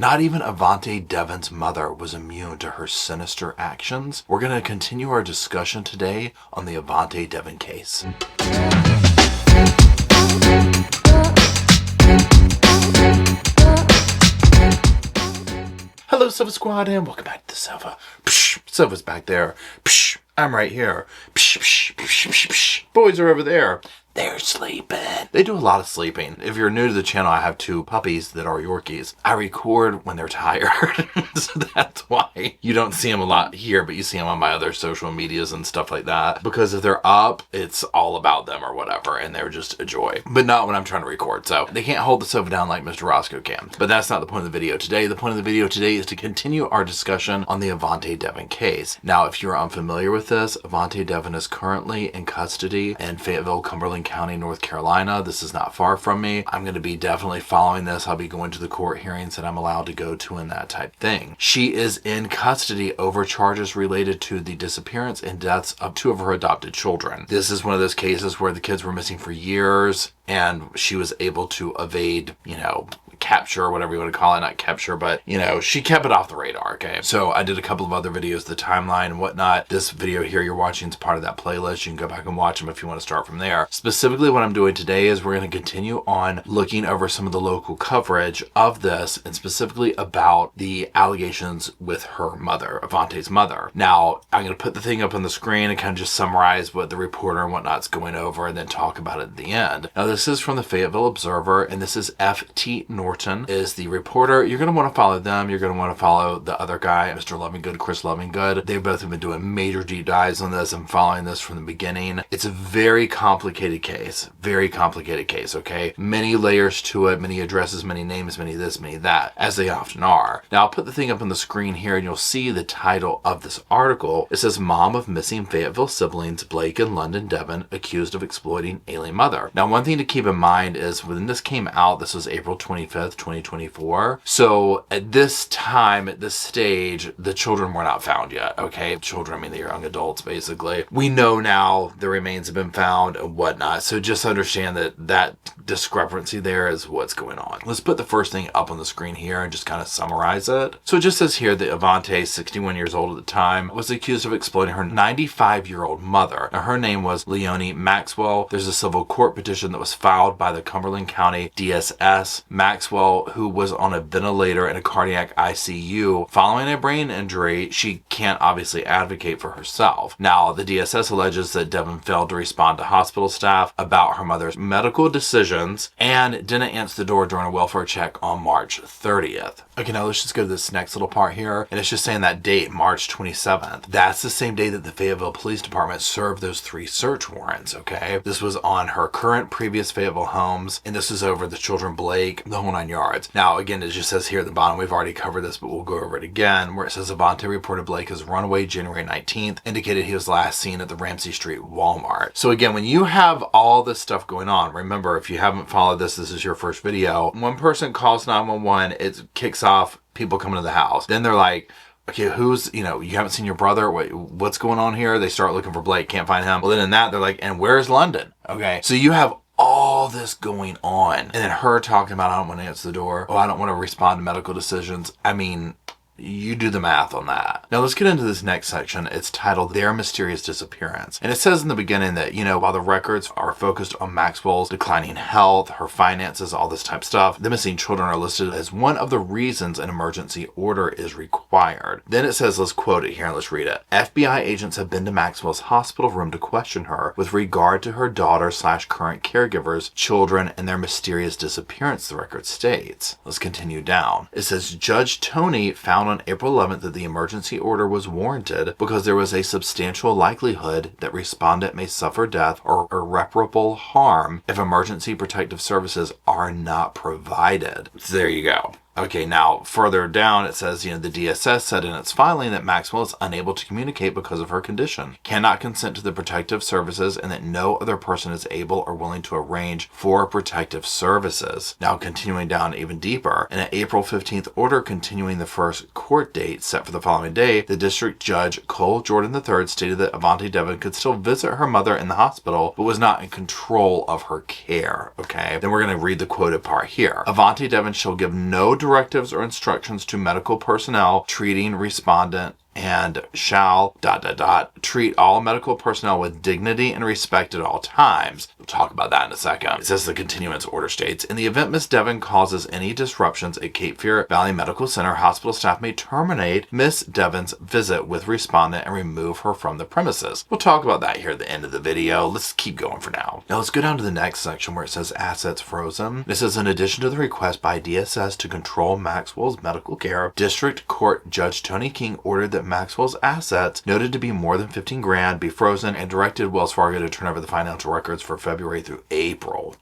Not even Avantae Deven's mother was immune to her sinister actions. We're going to continue our discussion today on the Avantae Deven case. Hello, Sofa Squad, and welcome back to the sofa. Psh, Sofa's back there. Psh, I'm right here. Psh, psh, psh, psh, psh. Boys are over there. They're sleeping. They do a lot of sleeping. If you're new to the channel, I have two puppies that are Yorkies. I record when they're tired. So that's why you don't see them a lot here, but you see them on my other social medias and stuff like that. Because if they're up, it's all about them or whatever, and they're just a joy. But not when I'm trying to record. So they can't hold the sofa down like Mr. Rosco can. But that's not the point of the video today. The point of the video today is to continue our discussion on the Avantae Deven case. Now, if you're unfamiliar with this, Avantae Deven is currently in custody in Fayetteville, Cumberland County, North Carolina. This is not far from me. I'm going to be definitely following this. I'll be going to the court hearings that I'm allowed to go to and that type thing. She is in custody over charges related to the disappearance and deaths of two of her adopted children. This is one of those cases where the kids were missing for years and she was able to evade, capture or whatever you want to call it. Not capture, but she kept it off the radar. Okay, so I did a couple of other videos, the timeline and whatnot. This video here you're watching is part of that playlist. You can go back and watch them if you want to start from there. Specifically what I'm doing today is we're going to continue on looking over some of the local coverage of this, and specifically about the allegations with her mother, Avantae's mother. Now I'm going to put the thing up on the screen and kind of just summarize what the reporter and whatnot's going over, and then talk about it at the end. Now this is from the Fayetteville Observer, and this is F.T. Norton is the reporter. You're going to want to follow them. You're going to want to follow the other guy, Mr. Lovingood, Chris Lovingood. They both have been doing major deep dives on this and following this from the beginning. It's a very complicated case. Very complicated case, okay? Many layers to it, many addresses, many names, many this, many that, as they often are. Now, I'll put the thing up on the screen here and you'll see the title of this article. It says, Mom of Missing Fayetteville Siblings, Blake and London Deven, accused of exploiting alien mother. Now, one thing to keep in mind is when this came out, this was April 25th, 2024. So at this time, at this stage, the children were not found yet, okay? Children, I mean, they're young adults, basically. We know now the remains have been found and whatnot. So just understand that discrepancy there is what's going on. Let's put the first thing up on the screen here and just kind of summarize it. So it just says here that Avantae, 61 years old at the time, was accused of exploiting her 95-year-old mother. Now, her name was Leonie Maxwell. There's a civil court petition that was filed by the Cumberland County DSS. Maxwell, who was on a ventilator in a cardiac ICU following a brain injury, she can't obviously advocate for herself. Now, the DSS alleges that Deven failed to respond to hospital staff about her mother's medical decisions and didn't answer the door during a welfare check on March 30th. Okay, now let's just go to this next little part here, and it's just saying that date, March 27th. That's the same day that the Fayetteville Police Department served those 3 search warrants, okay? This was on her current previous Fayetteville homes, and this is over the children Blake, the whole 9 yards. Now, again, it just says here at the bottom, we've already covered this, but we'll go over it again, where it says Avantae reported Blake has run away January 19th, indicated he was last seen at the Ramsey Street Walmart. So again, when you have all this stuff going on, remember, if you haven't followed this is your first video. One person calls 911, it kicks off people coming to the house. Then they're like, okay, who's, you haven't seen your brother? What's going on here? They start looking for Blake, can't find him. Well, then in that, they're like, and where's London? Okay, so you have all this going on. And then her talking about, I don't want to answer the door. Oh, I don't want to respond to medical decisions. I mean, you do the math on that. Now let's get into this next section. It's titled Their Mysterious Disappearance. And it says in the beginning that, while the records are focused on Maxwell's declining health, her finances, all this type of stuff, the missing children are listed as one of the reasons an emergency order is required. Then it says, let's quote it here and let's read it. FBI agents have been to Maxwell's hospital room to question her with regard to her daughter/current caregivers, children, and their mysterious disappearance, the record states. Let's continue down. It says, Judge Tony found on April 11th that the emergency order was warranted because there was a substantial likelihood that respondent may suffer death or irreparable harm if emergency protective services are not provided. So there you go. Okay, now further down it says, the DSS said in its filing that Maxwell is unable to communicate because of her condition, cannot consent to the protective services, and that no other person is able or willing to arrange for protective services. Now continuing down even deeper, in an April 15th order continuing the first court date set for the following day, the district judge Cole Jordan III stated that Avantae Deven could still visit her mother in the hospital, but was not in control of her care. Okay, then we're going to read the quoted part here. Avantae Deven shall give no direct directives or instructions to medical personnel treating respondent and shall ... treat all medical personnel with dignity and respect at all times. We'll talk about that in a second. It says the continuance order states, in the event Miss Deven causes any disruptions at Cape Fear Valley Medical Center, hospital staff may terminate Miss Deven's visit with respondent and remove her from the premises. We'll talk about that here at the end of the video. Let's keep going for now. Now let's go down to the next section where it says assets frozen. This is in addition to the request by DSS to control Maxwell's medical care, District Court Judge Tony King ordered that Maxwell's assets, noted to be more than 15 grand, be frozen and directed Wells Fargo to turn over the financial records for February through April.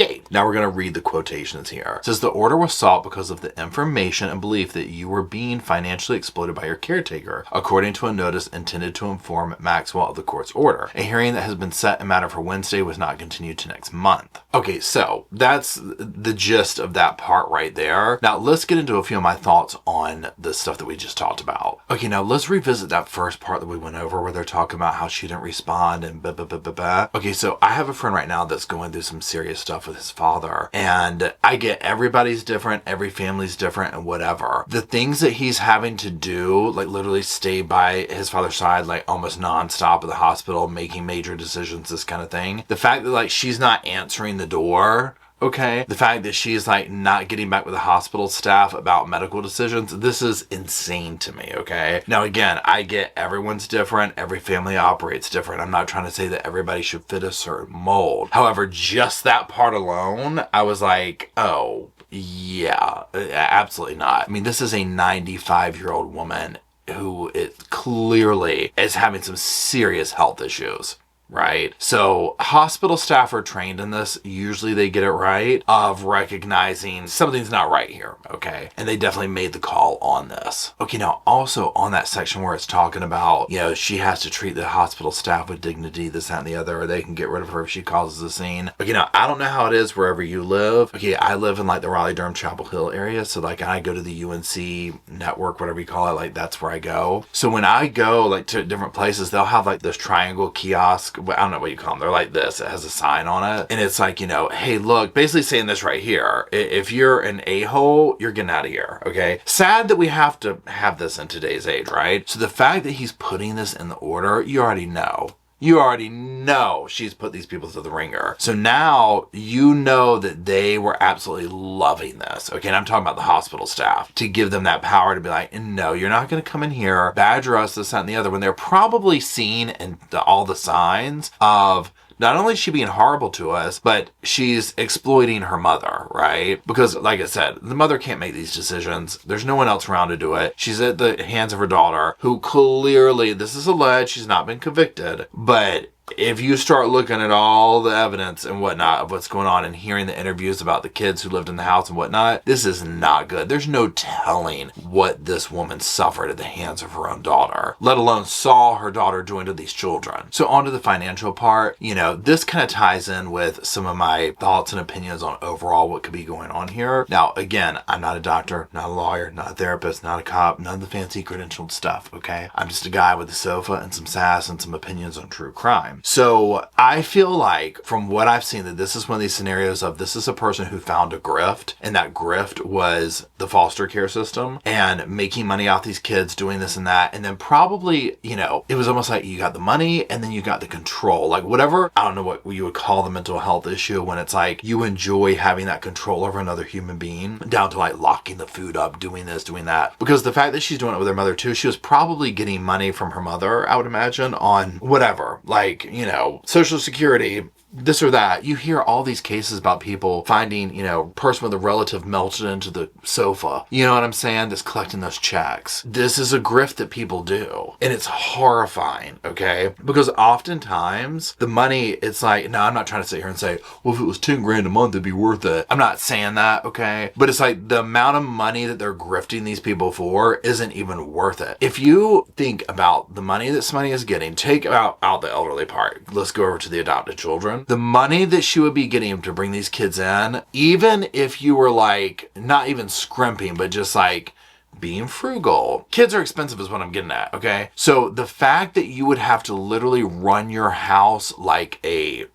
Okay, now we're going to read the quotations here. It says the order was sought because of the information and belief that you were being financially exploited by your caretaker, according to a notice intended to inform Maxwell of the court's order. A hearing that has been set in matter for Wednesday was not continued to next month. Okay, so that's the gist of that part right there. Now let's get into a few of my thoughts on the stuff that we just talked about. Okay, now let's revisit that first part that we went over where they're talking about how she didn't respond and blah, blah, blah, blah, blah. Okay, so I have a friend right now that's going through some serious stuff with his father, and I get everybody's different, every family's different, and whatever. The things that he's having to do, like literally stay by his father's side like almost nonstop at the hospital, making major decisions, this kind of thing. The fact that like she's not answering the door, okay, the fact that she's like not getting back with the hospital staff about medical decisions, this is insane to me, okay? Now again, I get everyone's different, every family operates different. I'm not trying to say that everybody should fit a certain mold. However, just that part alone, I was like, oh, yeah, absolutely not. I mean, this is a 95-year-old woman who clearly is having some serious health issues. Right? So hospital staff are trained in this. Usually they get it right of recognizing something's not right here. Okay. And they definitely made the call on this. Okay. Now also on that section where it's talking about, you know, she has to treat the hospital staff with dignity, this, that, and the other, or they can get rid of her if she causes a scene. Okay. Now I don't know how it is wherever you live. Okay. I live in like the Raleigh-Durham Chapel Hill area. So like I go to the UNC network, whatever you call it, like that's where I go. So when I go like to different places, they'll have like this triangle kiosk. I don't know what you call them. They're like this. It has a sign on it. And it's like, you know, hey, look, basically saying this right here. If you're an a-hole, you're getting out of here. Okay. Sad that we have to have this in today's age, right? So the fact that he's putting this in the order, you already know. You already know she's put these people through the ringer. So now you know that they were absolutely loving this. Okay, and I'm talking about the hospital staff to give them that power to be like, no, you're not going to come in here, badger us, this, that, and the other, when they're probably seeing and all the signs of not only is she being horrible to us, but she's exploiting her mother, right? Because like I said, the mother can't make these decisions. There's no one else around to do it. She's at the hands of her daughter, who clearly, this is alleged, she's not been convicted, but if you start looking at all the evidence and whatnot of what's going on and hearing the interviews about the kids who lived in the house and whatnot, this is not good. There's no telling what this woman suffered at the hands of her own daughter, let alone saw her daughter doing to these children. So on to the financial part, you know, this kind of ties in with some of my thoughts and opinions on overall what could be going on here. Now, again, I'm not a doctor, not a lawyer, not a therapist, not a cop, none of the fancy credentialed stuff, okay? I'm just a guy with a sofa and some sass and some opinions on true crime. So I feel like from what I've seen that this is one of these scenarios of this is a person who found a grift, and that grift was the foster care system and making money off these kids doing this and that. And then probably, you know, it was almost like you got the money and then you got the control, like whatever, I don't know what you would call the mental health issue when it's like you enjoy having that control over another human being, down to like locking the food up, doing this, doing that. Because the fact that she's doing it with her mother too, she was probably getting money from her mother, I would imagine, on whatever, like, you know, Social Security, this or that. You hear all these cases about people finding, you know, person with a relative melted into the sofa. You know what I'm saying? That's collecting those checks. This is a grift that people do. And it's horrifying, okay? Because oftentimes the money, it's like, no, I'm not trying to sit here and say, well, if it was 10 grand a month, it'd be worth it. I'm not saying that, okay? But it's like the amount of money that they're grifting these people for isn't even worth it. If you think about the money that somebody is getting, take out the elderly part. Let's go over to the adopted children. The money that she would be getting to bring these kids in, even if you were like, not even scrimping, but just like being frugal. Kids are expensive is what I'm getting at, okay? So the fact that you would have to literally run your house like a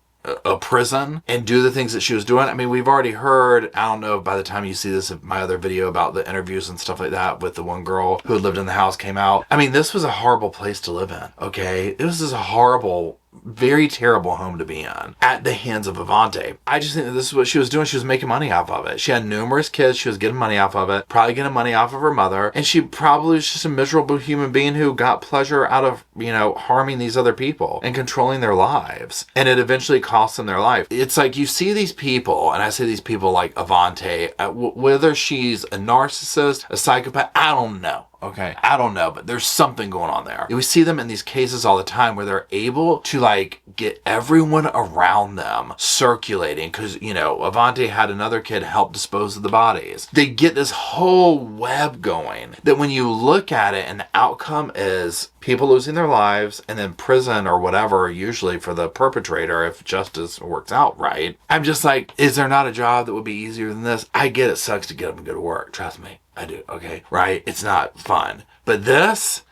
a prison and do the things that she was doing. I mean, we've already heard, I don't know by the time you see this, if my other video about the interviews and stuff like that with the one girl who had lived in the house came out. I mean, this was a horrible place to live in, okay? This is a horrible, very terrible home to be in at the hands of Avantae. I just think that this is what she was doing. She was making money off of it. She had numerous kids. She was getting money off of it, probably getting money off of her mother. And she probably was just a miserable human being who got pleasure out of, harming these other people and controlling their lives. And it eventually cost them their life. It's like you see these people, and I say these people like Avantae, whether she's a narcissist, a psychopath, I don't know. Okay, I don't know, but there's something going on there. We see them in these cases all the time where they're able to get everyone around them circulating because, Avantae had another kid help dispose of the bodies. They get this whole web going that when you look at it and the outcome is people losing their lives and then prison or whatever, usually for the perpetrator if justice works out right. I'm just like, is there not a job that would be easier than this? I get it sucks to get up and go to work. Trust me. I do, okay? Right? It's not fun. But this,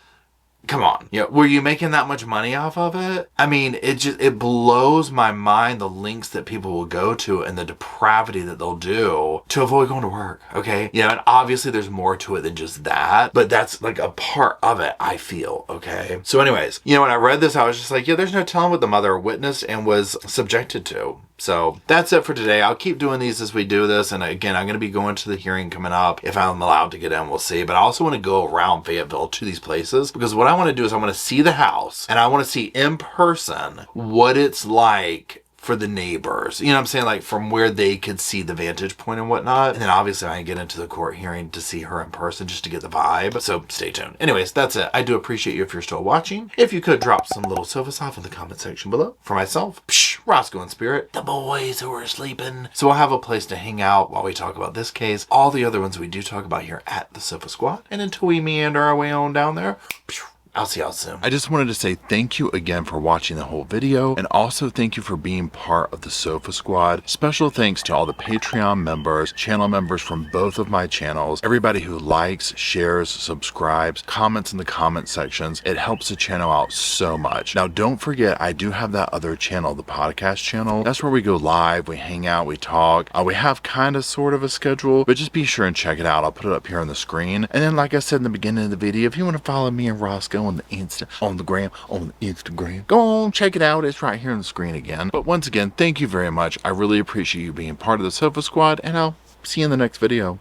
come on. Were you making that much money off of it? I mean, it blows my mind the lengths that people will go to and the depravity that they'll do to avoid going to work, okay? And obviously there's more to it than just that, but that's like a part of it, I feel, okay? So anyways, when I read this, I was just like, there's no telling what the mother witnessed and was subjected to. So that's it for today. I'll keep doing these as we do this. And again, I'm going to be going to the hearing coming up. If I'm allowed to get in, we'll see. But I also want to go around Fayetteville to these places because what I want to do is I want to see the house and I want to see in person what it's like for the neighbors. You know what I'm saying? Like from where they could see the vantage point and whatnot. And then obviously I can get into the court hearing to see her in person just to get the vibe. So stay tuned. Anyways, that's it. I do appreciate you if you're still watching. If you could drop some little sofa stuff in the comment section below. For myself, Rosco in spirit, the boys who are sleeping. So we'll have a place to hang out while we talk about this case, all the other ones we do talk about here at the Sofa Squad. And until we meander our way on down there, I'll see y'all soon. I just wanted to say thank you again for watching the whole video, and also thank you for being part of the Sofa Squad. Special thanks to all the Patreon members, channel members from both of my channels, everybody who likes, shares, subscribes, comments in the comment sections. It helps the channel out so much. Now, don't forget, I do have that other channel, the podcast channel. That's where we go live, we hang out, we talk. We have kind of sort of a schedule, but just be sure and check it out. I'll put it up here on the screen. And then, like I said in the beginning of the video, if you want to follow me and Rosco on the Instagram, go on, check it out. It's right here on the screen again. But once again, thank you very much. I really appreciate you being part of the Sofa Squad, and I'll see you in the next video.